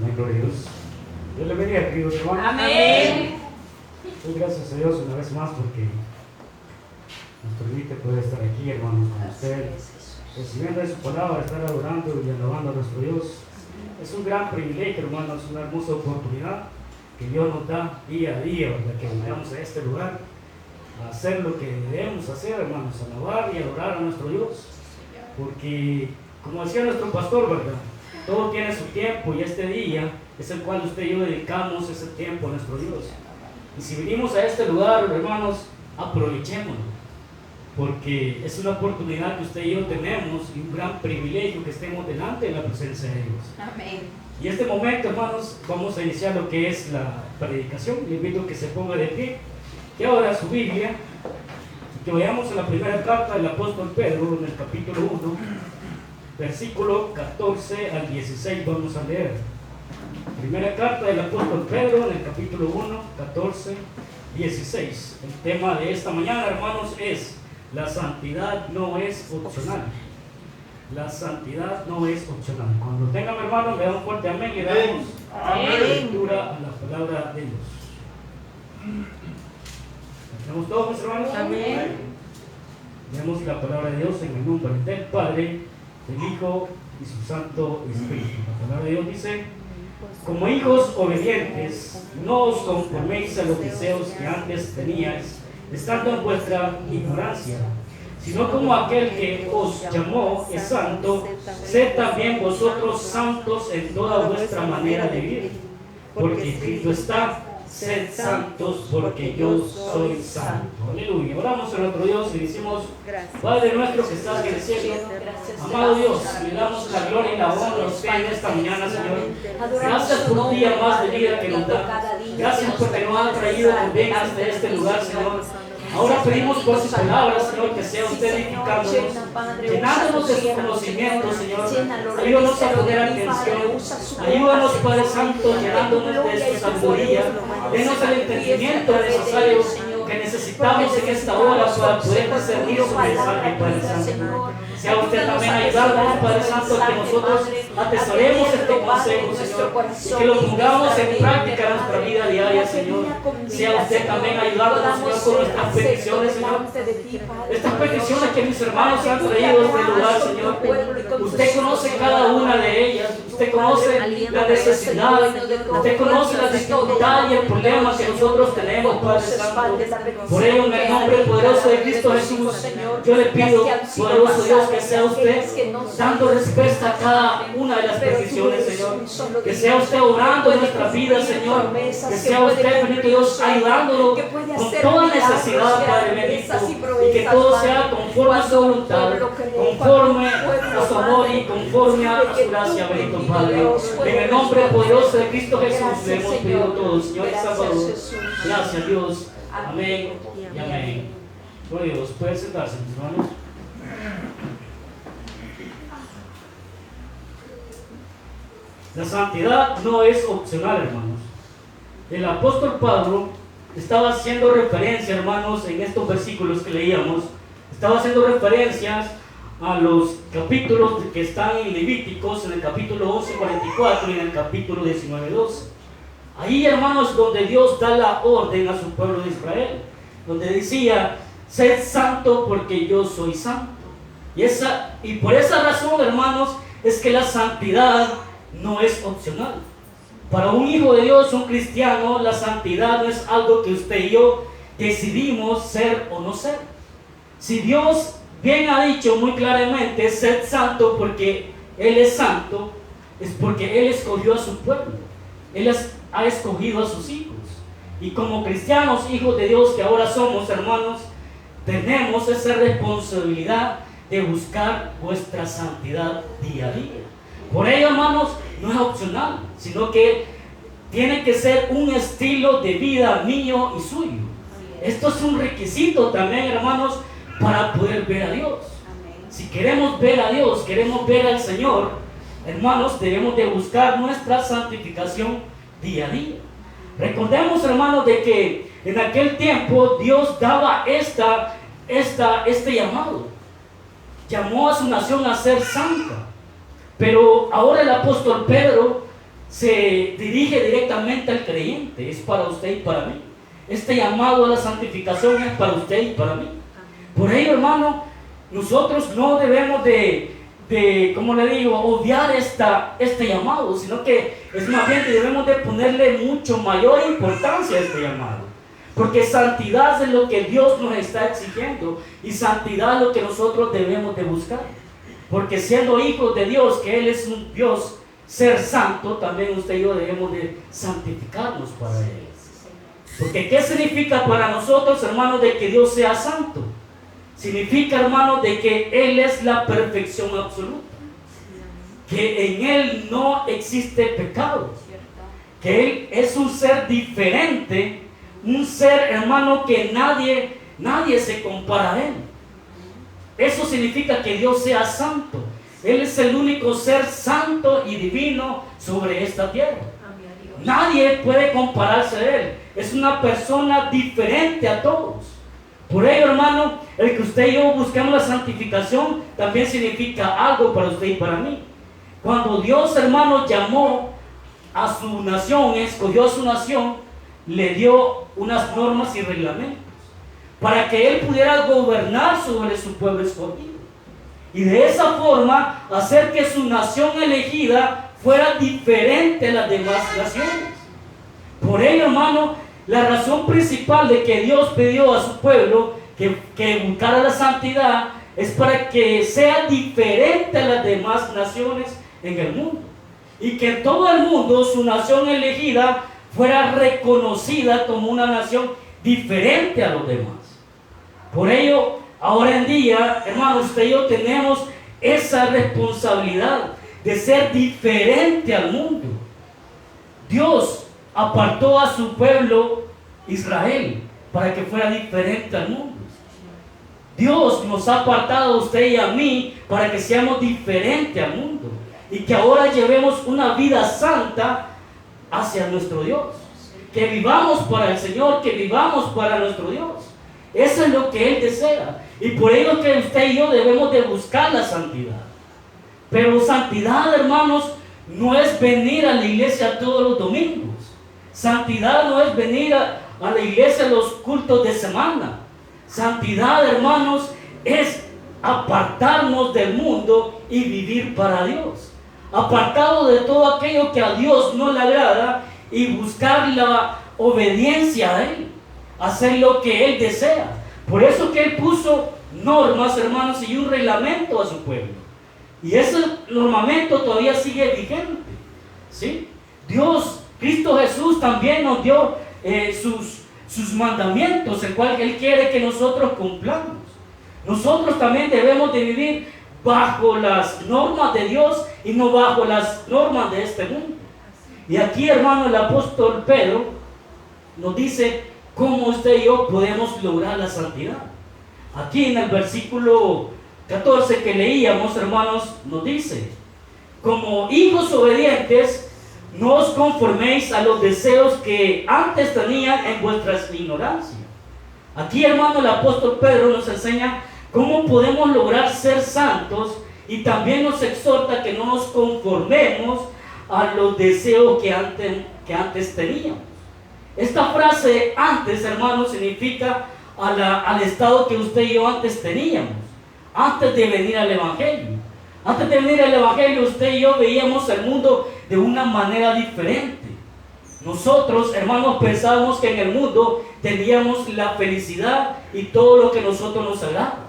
Amén, gloria a Dios. Dios le bendiga, queridos hermanos. Amén. Doy gracias a Dios una vez más porque nos permite poder estar aquí, hermanos, con usted, recibiendo de su palabra, estar adorando y alabando a nuestro Dios. Es un gran privilegio, hermanos, una hermosa oportunidad que Dios nos da día a día, ¿verdad? Que vengamos a este lugar a hacer lo que debemos hacer, hermanos, alabar y adorar a nuestro Dios. Porque, como decía nuestro pastor, ¿verdad? Todo tiene su tiempo y este día es el cual usted y yo dedicamos ese tiempo a nuestro Dios. Y si venimos a este lugar, hermanos, aprovechémoslo, porque es una oportunidad que usted y yo tenemos y un gran privilegio que estemos delante de la presencia de Dios. Amén. Y en este momento, hermanos, vamos a iniciar lo que es la predicación. Le invito a que se ponga de pie, que ahora su Biblia, y que vayamos a la primera carta del apóstol Pedro, en el capítulo 1, versículo 14 al 16, vamos a leer. Primera carta del apóstol Pedro, en el capítulo 1, 14, 16. El tema de esta mañana, hermanos, es: la santidad no es opcional. La santidad no es opcional. Cuando tengan, hermanos, le dan un fuerte amén y le damos lectura a la palabra de Dios. ¿Estamos todos, mis hermanos? Amén. Leemos la palabra de Dios en el nombre del Padre, del Hijo y su Santo Espíritu. La palabra de Dios dice: como hijos obedientes, no os conforméis a los deseos que antes teníais, estando en vuestra ignorancia, sino como aquel que os llamó es santo, sed también vosotros santos en toda vuestra manera de vivir. Porque escrito está: sed santos porque yo soy santo. Aleluya. Oramos a nuestro Dios y decimos: Padre nuestro que estás en el cielo, amado Dios, le damos la gloria y la honra a usted en esta mañana, Señor. Gracias por un día más de vida que nos da. Gracias porque nos han traído con bien hasta este lugar, Señor. Ahora pedimos por sus palabras, Señor, que sea usted edificándonos, llenándonos de su conocimiento, Señor. Ayúdanos a poner atención. Ayúdanos, Padre Santo, llenándonos de su sabiduría. Denos el entendimiento necesario que necesitamos en esta hora para poder discernir su mensaje, Padre Santo. Sea usted también ayudándonos, Padre Santo, que nosotros atesoremos este consejo, Señor, y que lo pongamos en práctica en nuestra vida diaria, Señor. Sea usted también ayudándonos, Señor, con nuestras peticiones, Señor. Estas peticiones que mis hermanos han traído a este lugar, Señor. Usted conoce cada una de ellas. Usted conoce la necesidad. Usted conoce la dificultad y el problema que nosotros tenemos, Padre Santo. Por ello, en el nombre poderoso de Cristo Jesús, yo le pido, poderoso Dios, que sea usted dando respuesta a cada una de las peticiones, Señor. Que sea usted obrando en nuestra vida, Señor. Que sea usted, bendito Dios, ayudándonos con toda necesidad, Padre bendito. Y que todo sea conforme a su voluntad, conforme a su amor y conforme a su gracia, bendito Padre. En el nombre poderoso de Cristo Jesús le hemos pedido todo, Señor y Salvador. Gracias, Dios. Amén y amén. Gloria a Dios. Pueden sentarse, mis hermanos. La santidad no es opcional, hermanos. El apóstol Pablo estaba haciendo referencia, hermanos, en estos versículos que leíamos. Estaba haciendo referencias a los capítulos que están en Levíticos, en el capítulo 11:44 y en el capítulo 19:12. Ahí, hermanos, donde Dios da la orden a su pueblo de Israel, donde decía: sed santo porque yo soy santo. Y por esa razón, hermanos, es que la santidad no es opcional. Para un hijo de Dios, un cristiano, la santidad no es algo que usted y yo decidimos ser o no ser. Si Dios bien ha dicho muy claramente: sed santo porque Él es santo, es porque Él escogió a su pueblo. Él ha escogido a sus hijos. Y como cristianos, hijos de Dios que ahora somos, hermanos, tenemos esa responsabilidad de buscar vuestra santidad día a día. Por ello, hermanos, no es opcional, sino que tiene que ser un estilo de vida mío y suyo. Esto es un requisito también, hermanos, para poder ver a Dios. Si queremos ver a Dios, queremos ver al Señor, hermanos, debemos de buscar nuestra santificación día a día. Recordemos, hermanos, de que en aquel tiempo Dios daba este llamado. Llamó a su nación a ser santa. Pero ahora el apóstol Pedro se dirige directamente al creyente, es para usted y para mí. Este llamado a la santificación es para usted y para mí. Por ello, hermano, nosotros no debemos como le digo, obviar este llamado, sino que es más bien que debemos de ponerle mucho mayor importancia a este llamado. Porque santidad es lo que Dios nos está exigiendo y santidad es lo que nosotros debemos de buscar. Porque siendo hijos de Dios, que Él es un Dios, ser santo, también usted y yo debemos de santificarnos para Él. Porque ¿qué significa para nosotros, hermanos, de que Dios sea santo? Significa, hermanos, de que Él es la perfección absoluta. Que en Él no existe pecado. Que Él es un ser diferente. Un ser, hermano, que nadie se compara a Él. Eso significa que Dios sea santo. Él es el único ser santo y divino sobre esta tierra. Nadie puede compararse a Él. Es una persona diferente a todos. Por ello, hermano, el que usted y yo busquemos la santificación también significa algo para usted y para mí. Cuando Dios, hermano, llamó a su nación, escogió a su nación, le dio unas normas y reglamentos para que Él pudiera gobernar sobre su pueblo escogido. Y de esa forma hacer que su nación elegida fuera diferente a las demás naciones. Por ello, hermano, la razón principal de que Dios pidió a su pueblo que buscara la santidad es para que sea diferente a las demás naciones en el mundo. Y que en todo el mundo su nación elegida fuera reconocida como una nación diferente a los demás. Por ello, ahora en día, hermanos, usted y yo tenemos esa responsabilidad de ser diferente al mundo. Dios apartó a su pueblo Israel para que fuera diferente al mundo. Dios nos ha apartado a usted y a mí para que seamos diferentes al mundo y que ahora llevemos una vida santa hacia nuestro Dios, que vivamos para el Señor, que vivamos para nuestro Dios. Eso es lo que Él desea y por ello que usted y yo debemos de buscar la santidad. Pero santidad, hermanos, no es venir a la iglesia todos los domingos. Santidad no es venir a la iglesia en los cultos de semana. Santidad, hermanos, es apartarnos del mundo y vivir para Dios. Apartado de todo aquello que a Dios no le agrada y buscar la obediencia a Él. Hacer lo que Él desea. Por eso que Él puso normas, hermanos, y un reglamento a su pueblo. Y ese normamento todavía sigue vigente. ¿Sí? Dios, Cristo Jesús también nos dio sus mandamientos, el cual Él quiere que nosotros cumplamos. Nosotros también debemos de vivir bajo las normas de Dios y no bajo las normas de este mundo. Y aquí, hermano, el apóstol Pedro nos dice cómo usted y yo podemos lograr la santidad. Aquí en el versículo 14 que leíamos, hermanos, nos dice: como hijos obedientes, no os conforméis a los deseos que antes tenían en vuestra ignorancia. Aquí, hermano, el apóstol Pedro nos enseña cómo podemos lograr ser santos y también nos exhorta que no nos conformemos a los deseos que antes teníamos. Esta frase antes, hermano, significa al estado que usted y yo antes teníamos, antes de venir al Evangelio. Antes de venir al Evangelio, usted y yo veíamos el mundo de una manera diferente. Nosotros, hermanos, pensábamos que en el mundo teníamos la felicidad y todo lo que a nosotros nos agrada.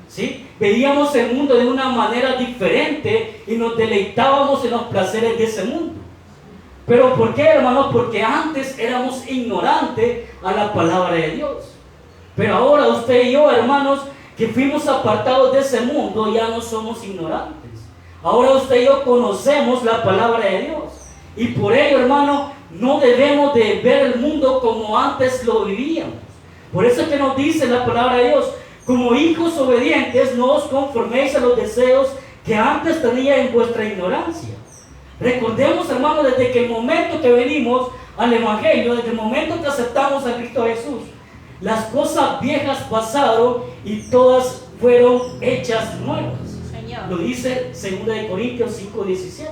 ¿Sí? Veíamos el mundo de una manera diferente y nos deleitábamos en los placeres de ese mundo. ¿Pero por qué, hermanos? Porque antes éramos ignorantes a la palabra de Dios. Pero ahora usted y yo, hermanos, que fuimos apartados de ese mundo, ya no somos ignorantes. Ahora usted y yo conocemos la palabra de Dios. Y por ello, hermano, no debemos de ver el mundo como antes lo vivíamos. Por eso es que nos dice la palabra de Dios: como hijos obedientes, no os conforméis a los deseos que antes tenía en vuestra ignorancia. Recordemos, hermanos, desde que el momento que venimos al Evangelio, desde el momento que aceptamos a Cristo Jesús, las cosas viejas pasaron y todas fueron hechas nuevas. Señor. Lo dice 2 Corintios 5:17.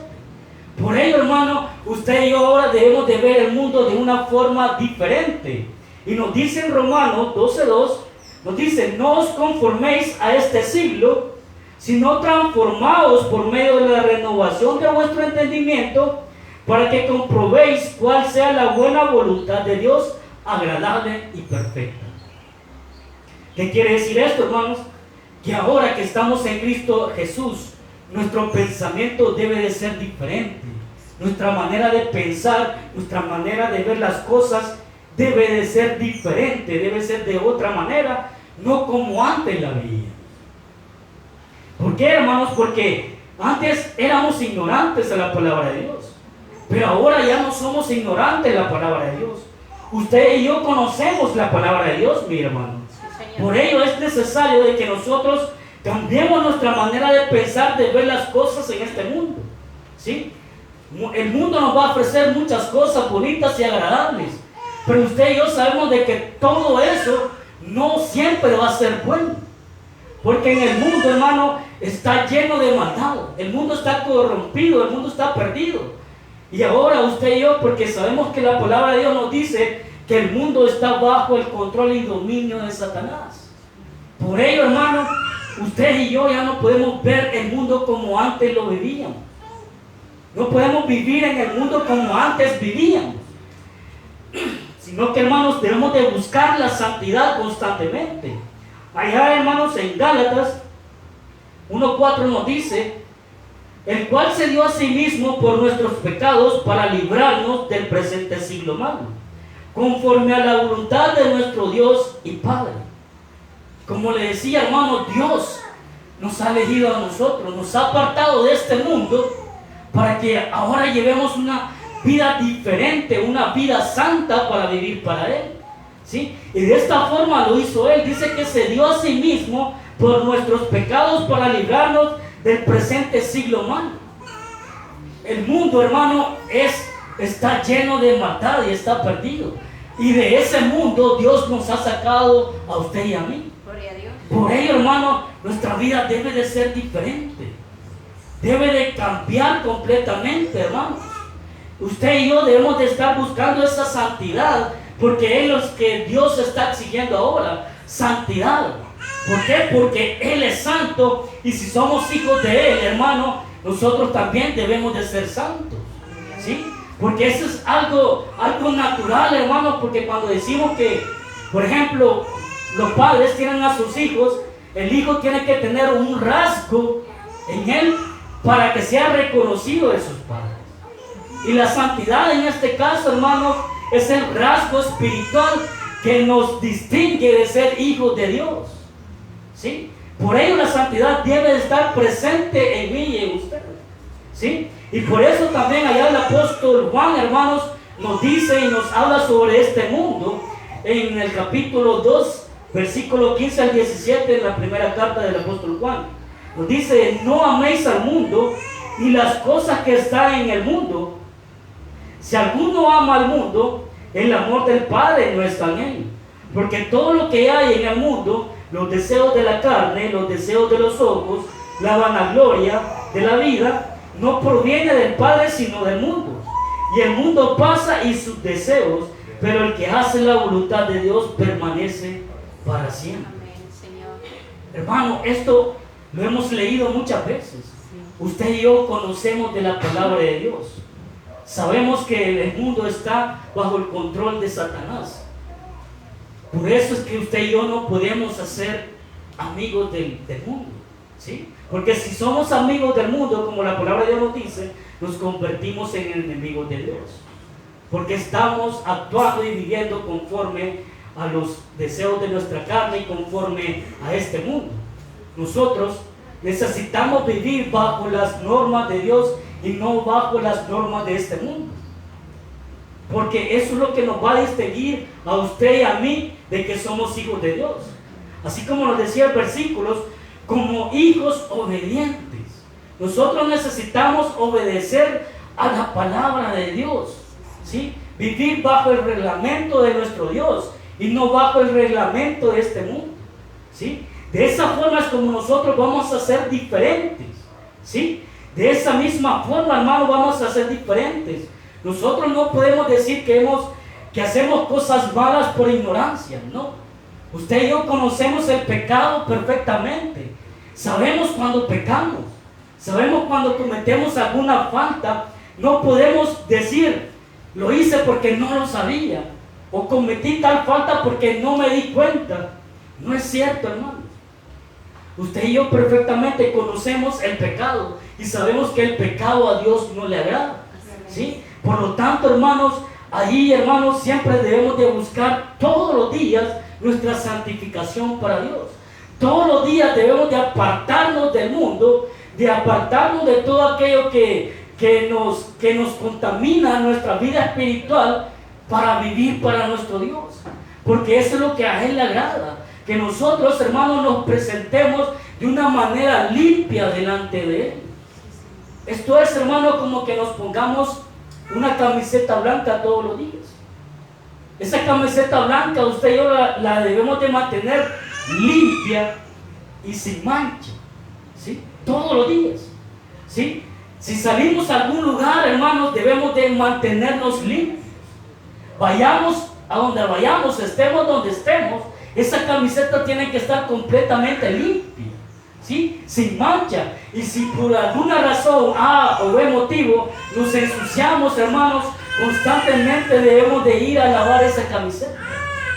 Por ello, hermano, usted y yo ahora debemos de ver el mundo de una forma diferente. Y nos dice en Romanos 12:2, nos dice: no os conforméis a este siglo, sino transformaos por medio de la renovación de vuestro entendimiento, para que comprobéis cuál sea la buena voluntad de Dios, agradable y perfecta. ¿Qué quiere decir esto, hermanos? Que ahora que estamos en Cristo Jesús, nuestro pensamiento debe de ser diferente. Nuestra manera de pensar, nuestra manera de ver las cosas debe de ser diferente, debe ser de otra manera, no como antes la veíamos. ¿Por qué, hermanos? Porque antes éramos ignorantes de la palabra de Dios, pero ahora ya no somos ignorantes de la palabra de Dios. Usted y yo conocemos la palabra de Dios, mi hermano. Por ello es necesario de que nosotros cambiemos nuestra manera de pensar, de ver las cosas en este mundo, ¿sí? El mundo nos va a ofrecer muchas cosas bonitas y agradables, pero usted y yo sabemos de que todo eso no siempre va a ser bueno, porque en el mundo, hermano, está lleno de maldad, el mundo está corrompido, el mundo está perdido. Y ahora usted y yo, porque sabemos que la palabra de Dios nos dice que el mundo está bajo el control y dominio de Satanás. Por ello, hermano, usted y yo ya no podemos ver el mundo como antes lo vivíamos. No podemos vivir en el mundo como antes vivíamos, sino que, hermanos, debemos de buscar la santidad constantemente. Allá, hermanos, en Gálatas 1:4 nos dice: el cual se dio a sí mismo por nuestros pecados para librarnos del presente siglo malo, conforme a la voluntad de nuestro Dios y Padre. Como le decía, hermano, Dios nos ha elegido a nosotros, nos ha apartado de este mundo para que ahora llevemos una vida diferente, una vida santa para vivir para Él, ¿sí? Y de esta forma lo hizo Él. Dice que se dio a sí mismo por nuestros pecados para librarnos del presente siglo malo. El mundo, hermano, está lleno de maldad y está perdido. Y de ese mundo Dios nos ha sacado a usted y a mí. Gloria a Dios. Por ello, hermano, nuestra vida debe de ser diferente. Debe de cambiar completamente, hermanos. Usted y yo debemos de estar buscando esa santidad, porque es lo que Dios está exigiendo ahora, santidad. ¿Por qué? Porque Él es santo, y si somos hijos de Él, hermano, nosotros también debemos de ser santos, ¿sí? Porque eso es algo natural, hermano, porque cuando decimos que, por ejemplo, los padres tienen a sus hijos, el hijo tiene que tener un rasgo en él para que sea reconocido de sus padres. Y la santidad en este caso, hermano, es el rasgo espiritual que nos distingue de ser hijos de Dios, ¿sí? Por ello la santidad debe estar presente en mí y en usted, ¿sí? Y por eso también allá el apóstol Juan, hermanos, nos dice y nos habla sobre este mundo en el capítulo 2, versículo 15 al 17, en la primera carta del apóstol Juan. Nos dice: no améis al mundo ni las cosas que están en el mundo. Si alguno ama al mundo, el amor del Padre no está en él. Porque todo lo que hay en el mundo, los deseos de la carne, los deseos de los ojos, la vanagloria de la vida, no proviene del Padre sino del mundo. Y el mundo pasa y sus deseos, pero el que hace la voluntad de Dios permanece para siempre. Amén, Señor. Hermano, esto lo hemos leído muchas veces. Usted y yo conocemos de la palabra de Dios. Sabemos que el mundo está bajo el control de Satanás. Por eso es que usted y yo no podemos hacer amigos del mundo, ¿sí? Porque si somos amigos del mundo, como la palabra de Dios nos dice, nos convertimos en enemigos de Dios. Porque estamos actuando y viviendo conforme a los deseos de nuestra carne y conforme a este mundo. Nosotros necesitamos vivir bajo las normas de Dios y no bajo las normas de este mundo. Porque eso es lo que nos va a distinguir a usted y a mí de que somos hijos de Dios. Así como nos decía el versículo, como hijos obedientes. Nosotros necesitamos obedecer a la palabra de Dios, ¿sí? Vivir bajo el reglamento de nuestro Dios y no bajo el reglamento de este mundo, ¿sí? De esa forma es como nosotros vamos a ser diferentes, ¿sí? de esa misma forma, hermano, vamos a ser diferentes. Nosotros no podemos decir que hacemos cosas malas por ignorancia, no. Usted y yo conocemos el pecado perfectamente. Sabemos cuando pecamos. Sabemos cuando cometemos alguna falta. No podemos decir, lo hice porque no lo sabía, o cometí tal falta porque no me di cuenta. No es cierto, hermano. Usted y yo perfectamente conocemos el pecado y sabemos que el pecado a Dios no le agrada, ¿sí? Por lo tanto, hermanos, allí, hermanos, siempre debemos de buscar todos los días nuestra santificación para Dios. Todos los días debemos de apartarnos del mundo, de apartarnos de todo aquello que nos contamina nuestra vida espiritual para vivir para nuestro Dios. Porque eso es lo que a Él le agrada. Que nosotros, hermanos, nos presentemos de una manera limpia delante de Él. Esto es, hermano, como que nos pongamos una camiseta blanca todos los días. Esa camiseta blanca usted y yo la debemos de mantener limpia y sin mancha, ¿sí? Todos los días, ¿sí? Si salimos a algún lugar, hermanos, debemos de mantenernos limpios. Vayamos a donde vayamos, estemos donde estemos, esa camiseta tiene que estar completamente limpia, ¿sí? Sin mancha. Y si por alguna razón A o B motivo nos ensuciamos, hermanos, constantemente debemos de ir a lavar esa camiseta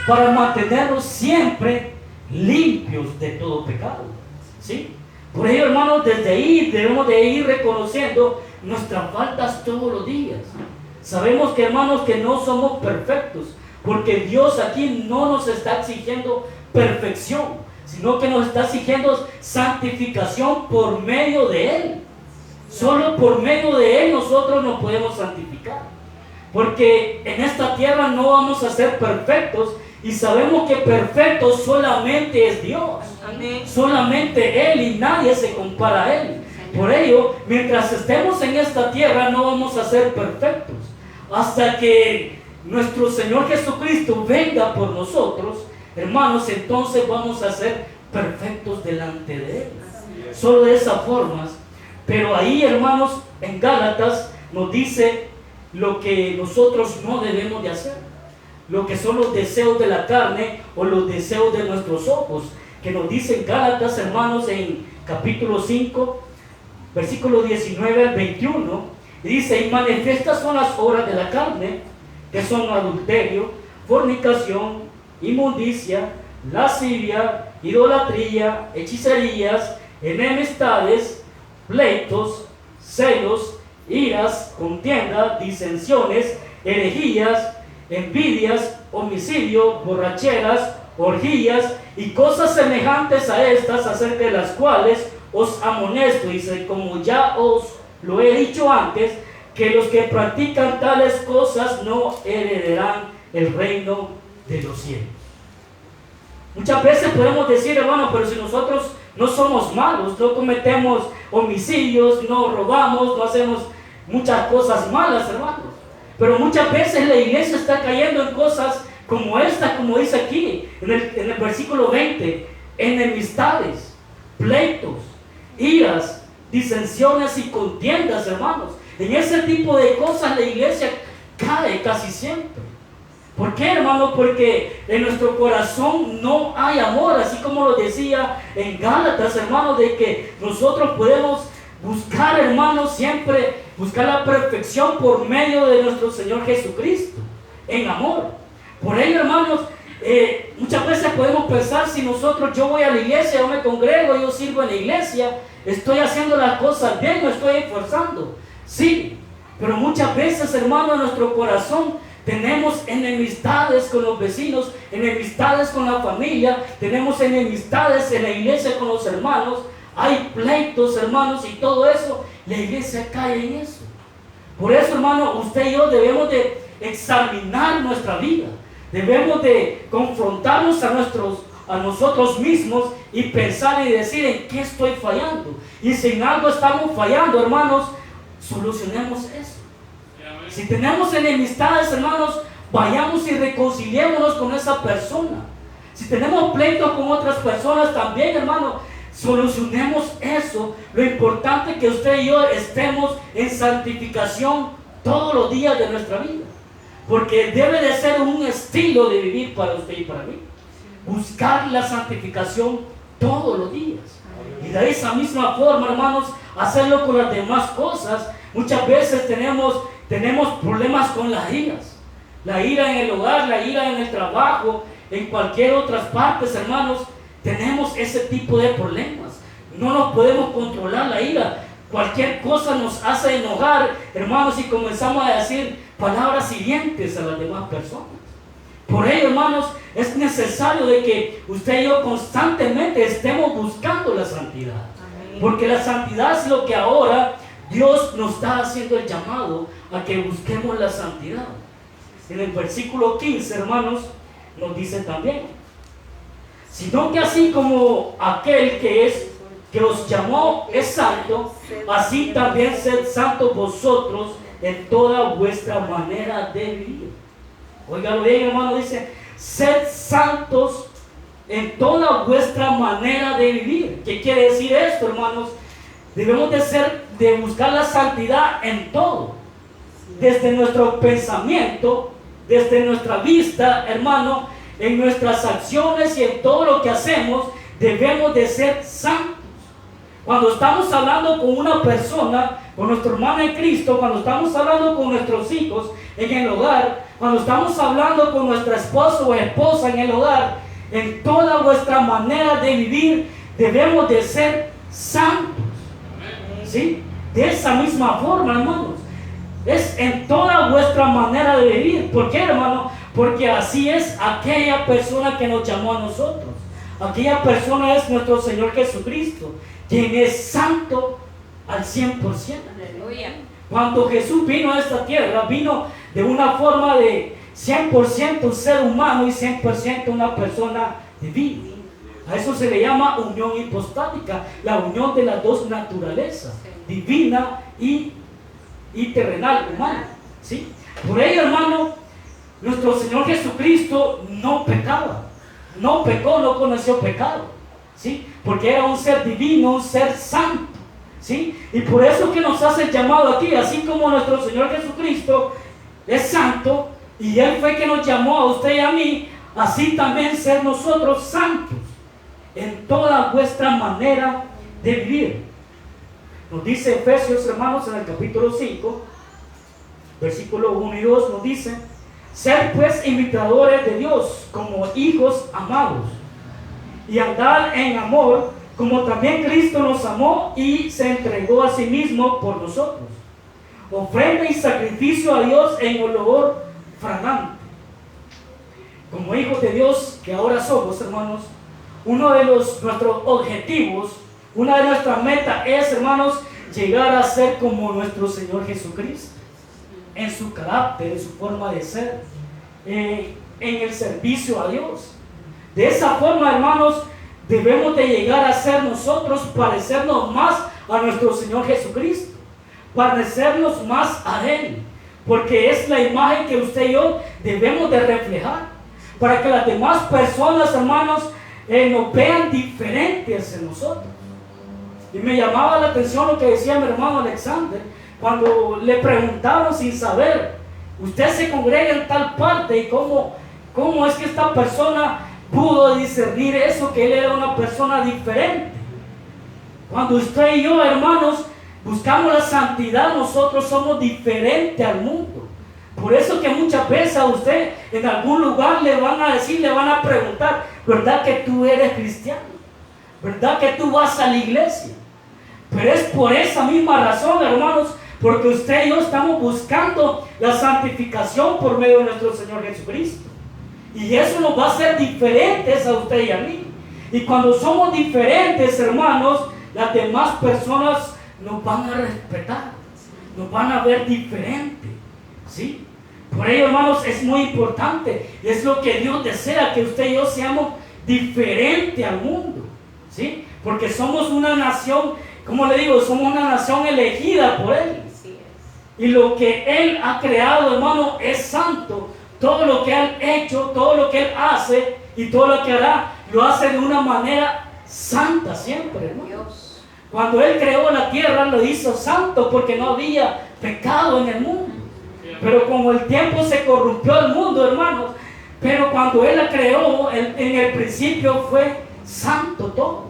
para mantenernos siempre limpios de todo pecado, ¿sí? Por ello, hermanos, desde ahí debemos de ir reconociendo nuestras faltas todos los días. Sabemos que, hermanos, que no somos perfectos, porque Dios aquí no nos está exigiendo perfección, sino que nos está exigiendo santificación por medio de Él. Solo por medio de Él nosotros nos podemos santificar, porque en esta tierra no vamos a ser perfectos, y sabemos que perfecto solamente es Dios. Amén. Solamente Él, y nadie se compara a Él. Por ello, mientras estemos en esta tierra no vamos a ser perfectos, hasta que nuestro Señor Jesucristo venga por nosotros, hermanos, entonces vamos a ser perfectos delante de Él. Solo de esa forma. Pero ahí, hermanos, en Gálatas nos dice lo que nosotros no debemos de hacer, lo que son los deseos de la carne o los deseos de nuestros ojos, que nos dice en Gálatas, hermanos, en capítulo 5, versículo 19 al 21, y dice: y manifiestas son las obras de la carne, que son adulterio, fornicación, inmundicia, lascivia, idolatría, hechicerías, enemistades, pleitos, celos, iras, contiendas, disensiones, herejías, envidias, homicidio, borracheras, orgías y cosas semejantes a estas, acerca de las cuales os amonesto, dice, como ya os lo he dicho antes, que los que practican tales cosas no heredarán el reino de los cielos. Muchas veces podemos decir, hermano, pero si nosotros no somos malos, no cometemos homicidios, no robamos, no hacemos muchas cosas malas, hermanos. Pero muchas veces la iglesia está cayendo en cosas como esta, como dice aquí, en el versículo 20, enemistades, pleitos, iras, disensiones y contiendas, hermanos. En ese tipo de cosas la iglesia cae casi siempre. ¿Por qué, hermano? Porque en nuestro corazón no hay amor, así como lo decía en Gálatas, hermanos, de que nosotros podemos buscar, hermanos, siempre buscar la perfección por medio de nuestro Señor Jesucristo, en amor. Por ello, hermanos, muchas veces podemos pensar, si yo voy a la iglesia, yo me congrego, yo sirvo en la iglesia, estoy haciendo las cosas bien, me estoy esforzando. Sí, pero muchas veces, hermanos, en nuestro corazón tenemos enemistades con los vecinos, enemistades con la familia, tenemos enemistades en la iglesia con los hermanos, hay pleitos, hermanos, y todo eso, la iglesia cae en eso. Por eso, hermano, usted y yo debemos de examinar nuestra vida, debemos de confrontarnos a nosotros mismos y pensar y decir en qué estoy fallando. Y si en algo estamos fallando, hermanos, solucionemos eso. Si tenemos enemistades, hermanos, vayamos y reconciliémonos con esa persona. Si tenemos pleitos con otras personas también, hermanos, Solucionemos eso. Lo importante es que usted y yo estemos en santificación todos los días de nuestra vida. Porque debe de ser un estilo de vivir para usted y para mí. Buscar la santificación todos los días. Y de esa misma forma, hermanos, hacerlo con las demás cosas. Muchas veces tenemos problemas con las iras. La ira en el hogar, la ira en el trabajo, en cualquier otras partes, hermanos. Tenemos ese tipo de problemas. No nos podemos controlar la ira. Cualquier cosa nos hace enojar, hermanos, y comenzamos a decir palabras hirientes a las demás personas. Por ello, hermanos, es necesario de que usted y yo constantemente estemos buscando la santidad. Amén. Porque la santidad es lo que ahora Dios nos está haciendo el llamado a que busquemos la santidad. En el versículo 15, hermanos, nos dice también: sino que así como aquel que os llamó es santo, así también sed santos vosotros en toda vuestra manera de vivir. Óigalo bien, hermano, dice: sed santos en toda vuestra manera de vivir. ¿Qué quiere decir esto, hermanos? Debemos de buscar la santidad en todo, desde nuestro pensamiento, desde nuestra vista, hermano, en nuestras acciones y en todo lo que hacemos. Debemos de ser santos. Cuando estamos hablando con una persona, con nuestro hermano en Cristo, cuando estamos hablando con nuestros hijos en el hogar, cuando estamos hablando con nuestra esposa o esposa en el hogar, en toda vuestra manera de vivir debemos de ser santos. ¿Sí? De esa misma forma, hermanos. Es en toda vuestra manera de vivir. ¿Por qué, hermano? Porque así es aquella persona que nos llamó a nosotros. Aquella persona es nuestro Señor Jesucristo, quien es santo al 100%. Cuando Jesús vino a esta tierra, vino de una forma de 100% ser humano y 100% una persona divina. A eso se le llama unión hipostática, la unión de las dos naturalezas, divina y terrenal, humana. ¿Sí? Por ello, hermano, nuestro Señor Jesucristo no pecaba, no pecó, no conoció pecado, ¿sí? Porque era un ser divino, un ser santo, ¿sí? Y por eso que nos hace el llamado aquí, así como nuestro Señor Jesucristo es santo y Él fue que nos llamó a usted y a mí, así también ser nosotros santos en toda vuestra manera de vivir. Nos dice Efesios, hermanos, en el capítulo 5, versículo 1 y 2, nos dice: sed pues imitadores de Dios como hijos amados, y andad en amor, como también Cristo nos amó y se entregó a sí mismo por nosotros, ofrenda y sacrificio a Dios en olor fragante. Como hijos de Dios que ahora somos, hermanos, uno de nuestros objetivos, una de nuestras metas es, hermanos, llegar a ser como nuestro Señor Jesucristo, en su carácter, en su forma de ser, en el servicio a Dios. De esa forma, hermanos, debemos de llegar a ser nosotros, parecernos más a nuestro Señor Jesucristo, parecernos más a Él, porque es la imagen que usted y yo debemos de reflejar, para que las demás personas, hermanos, nos vean diferentes en nosotros. Y me llamaba la atención lo que decía mi hermano Alexander, cuando le preguntaron sin saber: usted se congrega en tal parte, y cómo es que esta persona pudo discernir eso, que él era una persona diferente. Cuando usted y yo, hermanos, buscamos la santidad, nosotros somos diferentes al mundo. Por eso que muchas veces a usted en algún lugar le van a decir, le van a preguntar: ¿verdad que tú eres cristiano? ¿Verdad que tú vas a la iglesia? Pero es por esa misma razón, hermanos, porque usted y yo estamos buscando la santificación por medio de nuestro Señor Jesucristo. Y eso nos va a hacer diferentes a usted y a mí. Y cuando somos diferentes, hermanos, las demás personas nos van a respetar, nos van a ver diferente, ¿sí? Por ello, hermanos, es muy importante. Es lo que Dios desea, que usted y yo seamos diferentes al mundo, ¿sí? Porque somos una nación, como le digo, somos una nación elegida por Él. Y lo que Él ha creado, hermano, es santo. Todo lo que Él ha hecho, todo lo que Él hace y todo lo que hará, lo hace de una manera santa siempre, hermano. Cuando Él creó la tierra, lo hizo santo porque no había pecado en el mundo. Pero como el tiempo se corrompió el mundo, hermanos, pero cuando Él la creó, en el principio fue santo todo.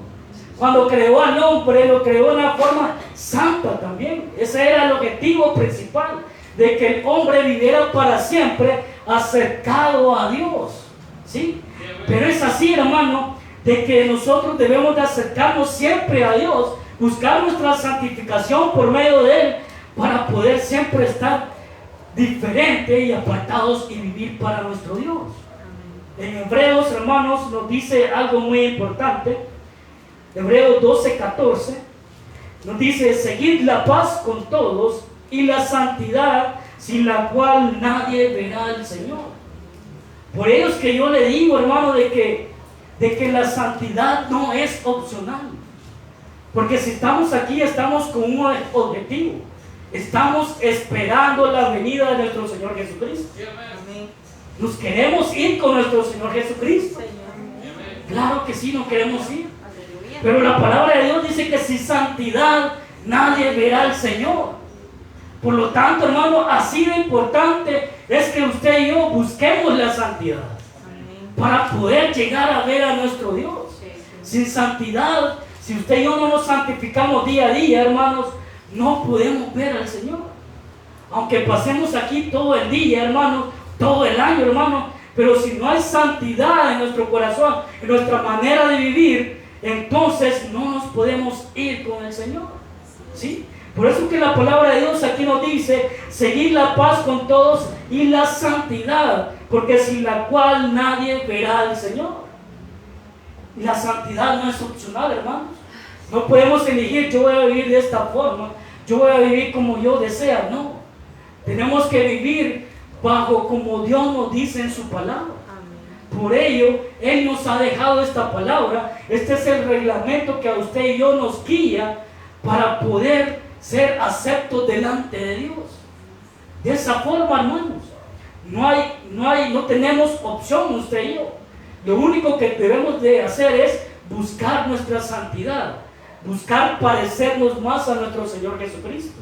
Cuando creó al hombre, lo creó de una forma santa también. Ese era el objetivo principal, de que el hombre viviera para siempre acercado a Dios, ¿sí? Pero es así, hermano, de que nosotros debemos de acercarnos siempre a Dios, buscar nuestra santificación por medio de Él, para poder siempre estar diferente y apartados y vivir para nuestro Dios. En Hebreos, hermanos, nos dice algo muy importante. Hebreos 12:14 nos dice: seguid la paz con todos y la santidad, sin la cual nadie verá al Señor. Por ello es que yo le digo, hermano, de que la santidad no es opcional. Porque si estamos aquí, estamos con un objetivo. Estamos esperando la venida de nuestro Señor Jesucristo. Nos queremos ir con nuestro Señor Jesucristo. Claro que sí, nos queremos ir. Pero la palabra de Dios dice que sin santidad nadie verá al Señor. Por lo tanto, hermano, así de importante es que usted y yo busquemos la santidad para poder llegar a ver a nuestro Dios. Sin santidad, si usted y yo no nos santificamos día a día, hermanos, no podemos ver al Señor. Aunque pasemos aquí todo el día, hermanos, todo el año, hermanos, pero si no hay santidad en nuestro corazón, en nuestra manera de vivir, entonces no nos podemos ir con el Señor, ¿sí? Por eso que la palabra de Dios aquí nos dice: seguir la paz con todos y la santidad, porque sin la cual nadie verá al Señor. Y la santidad no es opcional, hermanos. No podemos elegir: yo voy a vivir de esta forma, yo voy a vivir como yo desea. No, tenemos que vivir bajo como Dios nos dice en su palabra. Por ello, Él nos ha dejado esta palabra. Este es el reglamento que a usted y yo nos guía para poder ser aceptos delante de Dios. De esa forma, hermanos, no tenemos opción usted y yo. Lo único que debemos de hacer es buscar nuestra santidad, buscar parecernos más a nuestro Señor Jesucristo,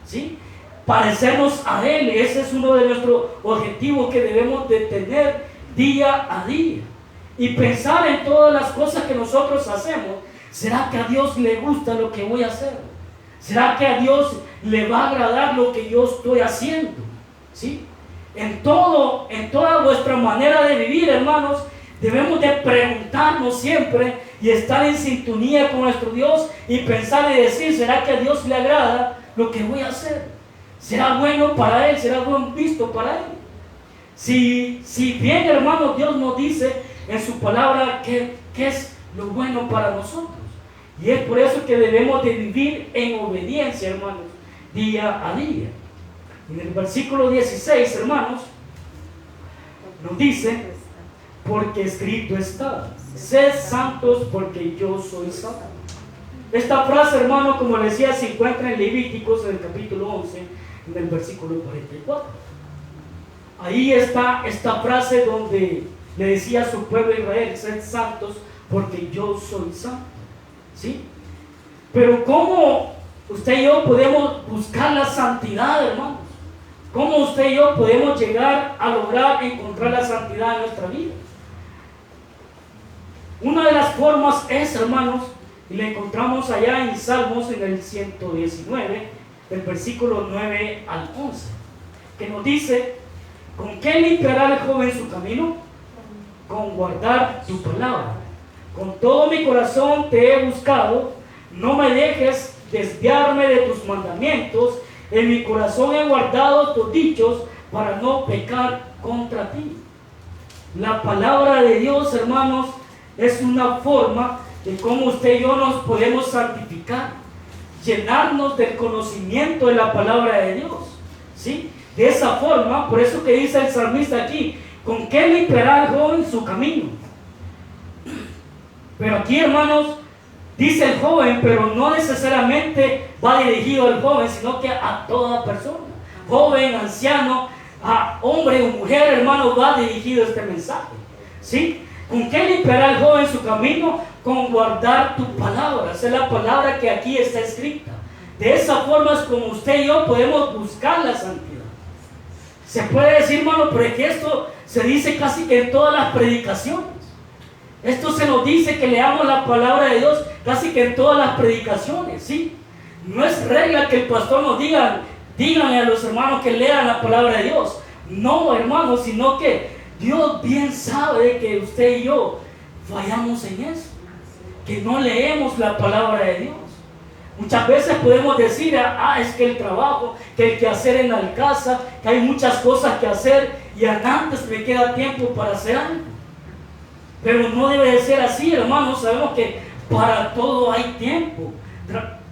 ¿sí? Parecernos a Él. Ese es uno de nuestros objetivos que debemos de tener día a día, y pensar en todas las cosas que nosotros hacemos. ¿Será que a Dios le gusta lo que voy a hacer? ¿Será que a Dios le va a agradar lo que yo estoy haciendo? ¿Sí? En toda vuestra manera de vivir, hermanos, debemos de preguntarnos siempre y estar en sintonía con nuestro Dios y pensar y decir: ¿será que a Dios le agrada lo que voy a hacer? ¿Será bueno para Él? ¿Será buen visto para Él? Si bien, hermanos, Dios nos dice en su palabra que es lo bueno para nosotros. Y es por eso que debemos de vivir en obediencia, hermanos, día a día. En el versículo 16, hermanos, nos dice: porque escrito está: sed santos porque yo soy santo. Esta frase, hermano, como les decía, se encuentra en Levíticos, en el capítulo 11, en el versículo 44. Ahí está esta frase donde le decía a su pueblo Israel: sed santos porque yo soy santo, ¿sí? Pero ¿cómo usted y yo podemos buscar la santidad, hermanos? ¿Cómo usted y yo podemos llegar a lograr encontrar la santidad en nuestra vida? Una de las formas es, hermanos, y la encontramos allá en Salmos, en el 119, del versículo 9 al 11, que nos dice: ¿con qué limpiará el joven su camino? Con guardar tu palabra. Con todo mi corazón te he buscado, no me dejes desviarme de tus mandamientos. En mi corazón he guardado tus dichos para no pecar contra ti. La palabra de Dios, hermanos, es una forma de cómo usted y yo nos podemos santificar, llenarnos del conocimiento de la palabra de Dios, ¿sí? De esa forma, por eso que dice el salmista aquí: ¿con qué limpiará el joven su camino? Pero aquí, hermanos, dice el joven, pero no necesariamente va dirigido al joven, sino que a toda persona, joven, anciano, a hombre o mujer, hermano, va dirigido este mensaje, ¿sí? ¿Con qué limpiará el joven su camino? Con guardar tu palabra. Esa es la palabra que aquí está escrita. De esa forma es como usted y yo podemos buscar la santidad. Se puede decir, hermano, pero es que esto se dice casi que en todas las predicaciones. Esto se nos dice que leamos la palabra de Dios casi que en todas las predicaciones, ¿sí? No es regla que el pastor nos diga, díganle a los hermanos que lean la palabra de Dios. No, hermanos, sino que Dios bien sabe que usted y yo fallamos en eso, que no leemos la palabra de Dios. Muchas veces podemos decir, es que el trabajo, que el quehacer en la casa, que hay muchas cosas que hacer y antes me queda tiempo para hacer algo. Pero no debe de ser así, hermanos. Sabemos que para todo hay tiempo.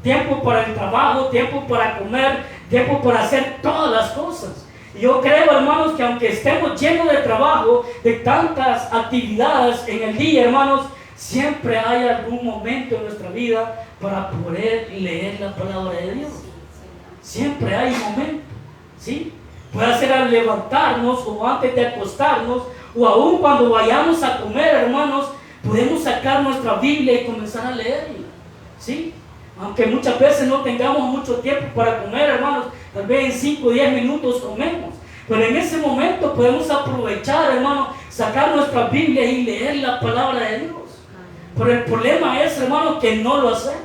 Tiempo para el trabajo, tiempo para comer, tiempo para hacer todas las cosas. Y yo creo, hermanos, que aunque estemos llenos de trabajo, de tantas actividades en el día, hermanos, siempre hay algún momento en nuestra vida para poder leer la palabra de Dios. Siempre hay momento, ¿sí? Puede ser al levantarnos o antes de acostarnos, o aún cuando vayamos a comer, hermanos, podemos sacar nuestra Biblia y comenzar a leerla, ¿sí? Aunque muchas veces no tengamos mucho tiempo para comer, hermanos, tal vez en 5 o 10 minutos comemos. Pero en ese momento podemos aprovechar, hermanos, sacar nuestra Biblia y leer la palabra de Dios. Pero el problema es, hermanos, que no lo hacemos.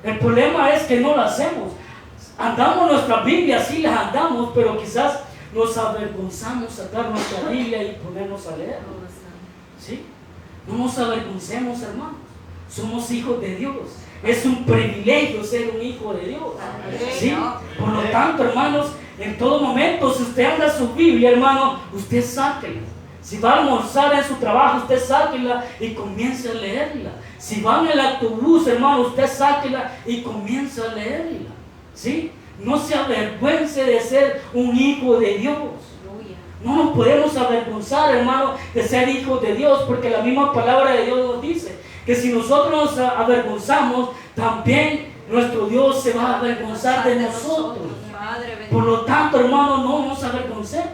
El problema es que no lo hacemos. Andamos nuestra Biblia, sí las andamos, pero quizás nos avergonzamos sacar nuestra Biblia y ponernos a leer. ¿Sí? No nos avergoncemos, hermanos. Somos hijos de Dios. Es un privilegio ser un hijo de Dios. ¿Sí? Por lo tanto, hermanos, en todo momento, si usted anda su Biblia, hermano, usted sáquela. Si va a almorzar en su trabajo, usted sáquela y comience a leerla. Si va en el autobús, hermano, usted sáquela y comience a leerla. ¿Sí? No se avergüence de ser un hijo de Dios. No nos podemos avergonzar, hermano, de ser hijos de Dios, porque la misma palabra de Dios nos dice que si nosotros nos avergonzamos, también nuestro Dios se va a avergonzar de nosotros. Por lo tanto, hermano, no nos avergoncemos.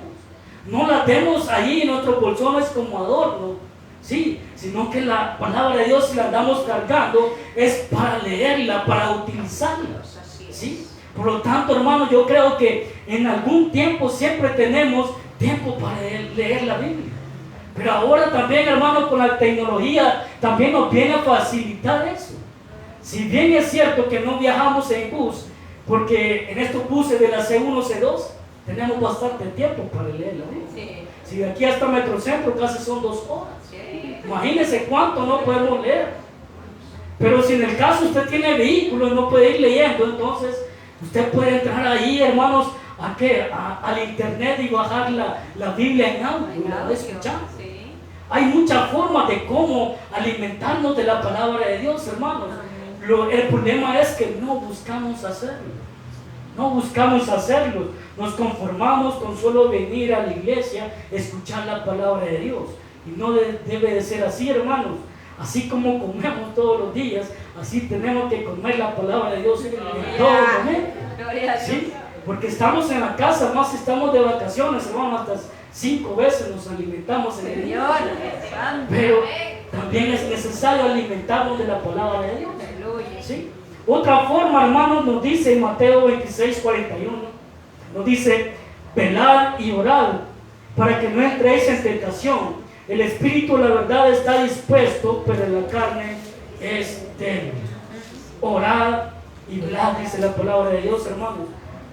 No la demos ahí en nuestros bolsones como adorno, ¿sí? Sino que la palabra de Dios, si la andamos cargando, es para leerla, para utilizarla, ¿sí? Por lo tanto, hermano, yo creo que en algún tiempo siempre tenemos tiempo para leer la Biblia. Pero ahora también, hermano, con la tecnología también nos viene a facilitar eso. Si bien es cierto que no viajamos en bus, porque en estos buses de la C1, C2 tenemos bastante tiempo para leer la Biblia. Sí. Si de aquí hasta Metrocentro casi son 2 horas. Sí. Imagínense cuánto no podemos leer. Pero si en el caso usted tiene vehículo y no puede ir leyendo, entonces usted puede entrar ahí, hermanos, al internet y bajar la Biblia en audio y la escuchar. Sí. Hay muchas formas de cómo alimentarnos de la palabra de Dios, hermanos. El problema es que no buscamos hacerlo. No buscamos hacerlo. Nos conformamos con solo venir a la iglesia, escuchar la palabra de Dios. Y no debe de ser así, hermanos. Así como comemos todos los días, así tenemos que comer la palabra de Dios en todo momento. ¿Sí? Porque estamos en la casa, más si estamos de vacaciones, hermanos, hasta 5 veces nos alimentamos en el día. Pero también es necesario alimentarnos de la palabra de Dios. ¿Sí? Otra forma, hermanos, nos dice en Mateo 26:41, nos dice: velad y orad para que no entréis en tentación. El espíritu, la verdad, está dispuesto, pero la carne es débil. Orad y velad, dice la palabra de Dios, hermanos.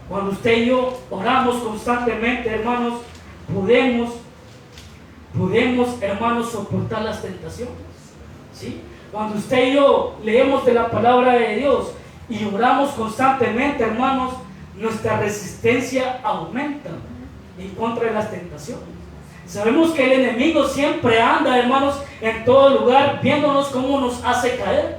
Cuando usted y yo oramos constantemente, hermanos, podemos, hermanos, soportar las tentaciones. ¿Sí? Cuando usted y yo leemos de la palabra de Dios y oramos constantemente, hermanos, nuestra resistencia aumenta en contra de las tentaciones. Sabemos que el enemigo siempre anda, hermanos, en todo lugar, viéndonos cómo nos hace caer.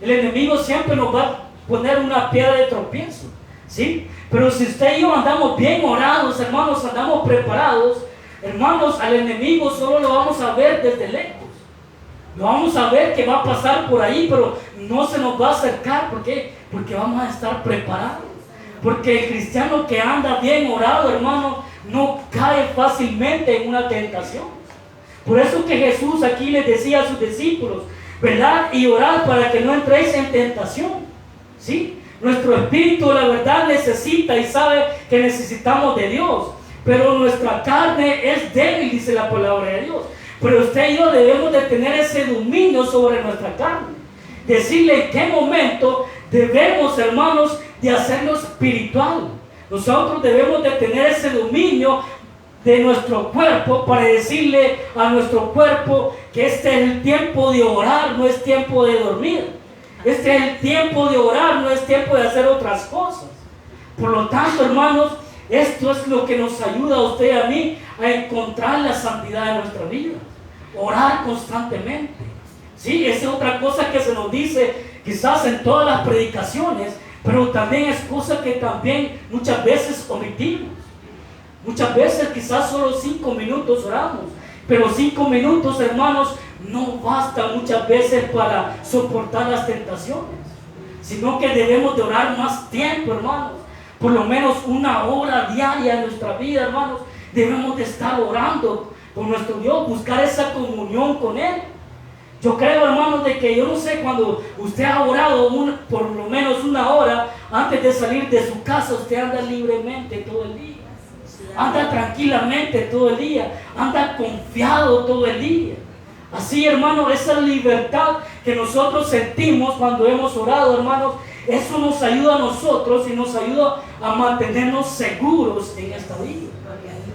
El enemigo siempre nos va a poner una piedra de tropiezo, ¿sí? Pero si usted y yo andamos bien orados, hermanos, andamos preparados, hermanos, al enemigo solo lo vamos a ver desde lejos. Lo vamos a ver que va a pasar por ahí, pero no se nos va a acercar. ¿Por qué? Porque vamos a estar preparados. Porque el cristiano que anda bien orado, hermano, no cae fácilmente en una tentación. Por eso que Jesús aquí les decía a sus discípulos, ¿verdad? Y orad para que no entréis en tentación, ¿sí? Nuestro espíritu, la verdad, necesita y sabe que necesitamos de Dios, pero nuestra carne es débil, dice la palabra de Dios. Pero usted y yo debemos de tener ese dominio sobre nuestra carne, decirle en qué momento debemos, hermanos, de hacerlo espiritual. Nosotros debemos de tener ese dominio de nuestro cuerpo para decirle a nuestro cuerpo que este es el tiempo de orar, no es tiempo de dormir. Este es el tiempo de orar, no es tiempo de hacer otras cosas. Por lo tanto, hermanos, esto es lo que nos ayuda a usted y a mí a encontrar la santidad de nuestra vida. Orar constantemente. Sí, esa es otra cosa que se nos dice quizás en todas las predicaciones, pero también es cosa que también muchas veces omitimos. Muchas veces quizás solo 5 minutos oramos, pero 5 minutos, hermanos, no basta muchas veces para soportar las tentaciones, sino que debemos de orar más tiempo, hermanos. Por lo menos 1 hora diaria en nuestra vida, hermanos, debemos de estar orando con nuestro Dios, buscar esa comunión con Él. Yo creo, hermanos, de que yo no sé, cuando usted ha orado por lo menos 1 hora antes de salir de su casa, usted anda libremente todo el día, anda tranquilamente todo el día, anda confiado todo el día. Así, hermanos, esa libertad que nosotros sentimos cuando hemos orado, hermanos, eso nos ayuda a nosotros y nos ayuda a mantenernos seguros en esta vida,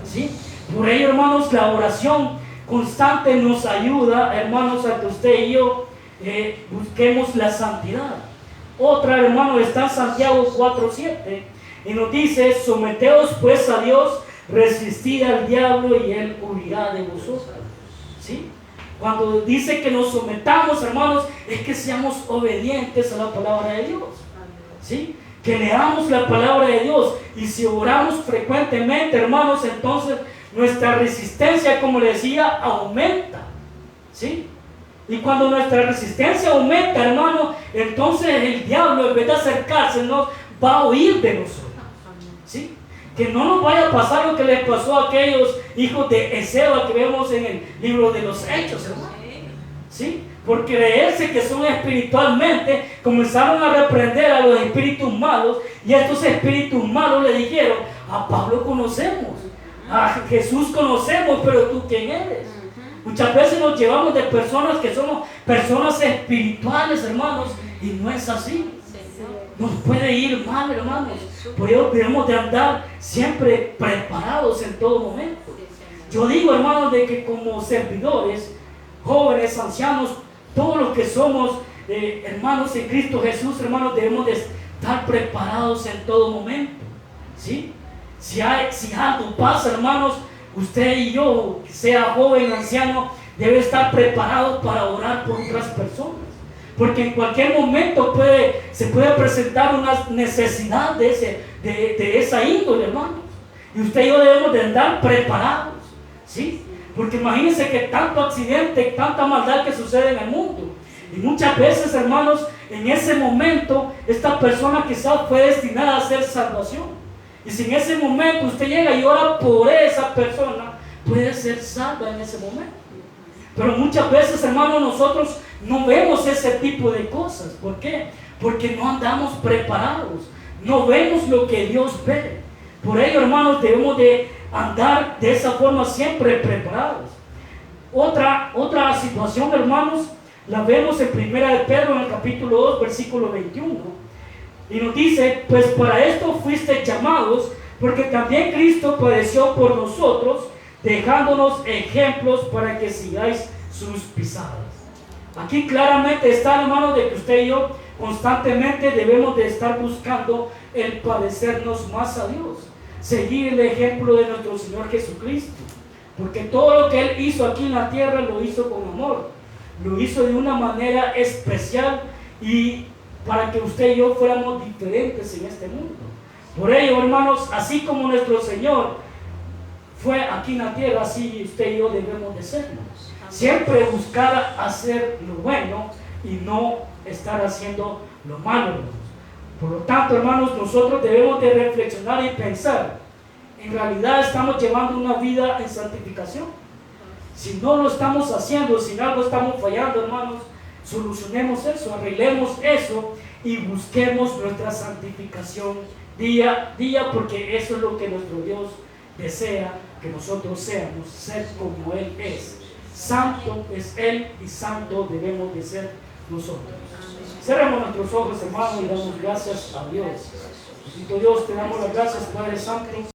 ¿sí? Por ello, hermanos, la oración constante nos ayuda, hermanos, a que usted y yo busquemos la santidad. Otra, hermano, está en Santiago 4:7 y nos dice: someteos pues a Dios, resistid al diablo y él huirá de vosotros, ¿sí? Cuando dice que nos sometamos, hermanos, es que seamos obedientes a la palabra de Dios, ¿sí? Que leamos la palabra de Dios, y si oramos frecuentemente, hermanos, entonces nuestra resistencia, como le decía, aumenta, ¿sí? Y cuando nuestra resistencia aumenta, hermano, entonces el diablo, en vez de acercarse, va a huir de nosotros, ¿sí? Que no nos vaya a pasar lo que les pasó a aquellos hijos de Esceva que vemos en el libro de los Hechos, hermano, ¿sí? Porque creerse que son espiritualmente, comenzaron a reprender a los espíritus malos, y estos espíritus malos le dijeron: a Pablo conocemos, a Jesús conocemos, pero tú ¿quién eres? Muchas veces nos llevamos de personas que somos personas espirituales, hermanos, y no es así. Nos puede ir mal, hermanos. Por ello debemos de andar siempre preparados en todo momento. Yo digo, hermanos, de que como servidores, jóvenes, ancianos, todos los que somos hermanos en Cristo Jesús, hermanos, debemos de estar preparados en todo momento, ¿sí? Si algo pasa, hermanos, usted y yo, sea joven o anciano, debe estar preparado para orar por otras personas, porque en cualquier momento se puede presentar una necesidad de esa índole, hermanos, y usted y yo debemos de andar preparados, ¿sí? Porque imagínense que tanto accidente, tanta maldad que sucede en el mundo, y muchas veces, hermanos, en ese momento esta persona quizás fue destinada a hacer salvación. Y si en ese momento usted llega y ora por esa persona, puede ser salva en ese momento. Pero muchas veces, hermanos, nosotros no vemos ese tipo de cosas. ¿Por qué? Porque no andamos preparados. No vemos lo que Dios ve. Por ello, hermanos, debemos de andar de esa forma siempre preparados. Otra situación, hermanos, la vemos en 1 de Pedro, en el capítulo 2, versículo 21. Y nos dice: pues para esto fuisteis llamados, porque también Cristo padeció por nosotros, dejándonos ejemplos para que sigáis sus pisadas. Aquí claramente está, hermano, de que usted y yo constantemente debemos de estar buscando el padecernos más a Dios, seguir el ejemplo de nuestro Señor Jesucristo, porque todo lo que Él hizo aquí en la tierra lo hizo con amor, lo hizo de una manera especial, y para que usted y yo fuéramos diferentes en este mundo. Por ello, hermanos, así como nuestro Señor fue aquí en la tierra, así usted y yo debemos de serlo. Siempre buscar hacer lo bueno y no estar haciendo lo malo, hermanos. Por lo tanto, hermanos, nosotros debemos de reflexionar y pensar: ¿en realidad estamos llevando una vida en santificación? Si no lo estamos haciendo, si en algo estamos fallando, hermanos, solucionemos eso, arreglemos eso y busquemos nuestra santificación día a día, porque eso es lo que nuestro Dios desea que nosotros seamos, ser como Él es. Santo es Él y santo debemos de ser nosotros. Cerremos nuestros ojos, hermanos, y damos gracias a Dios. Bendito Dios, te damos las gracias, Padre Santo.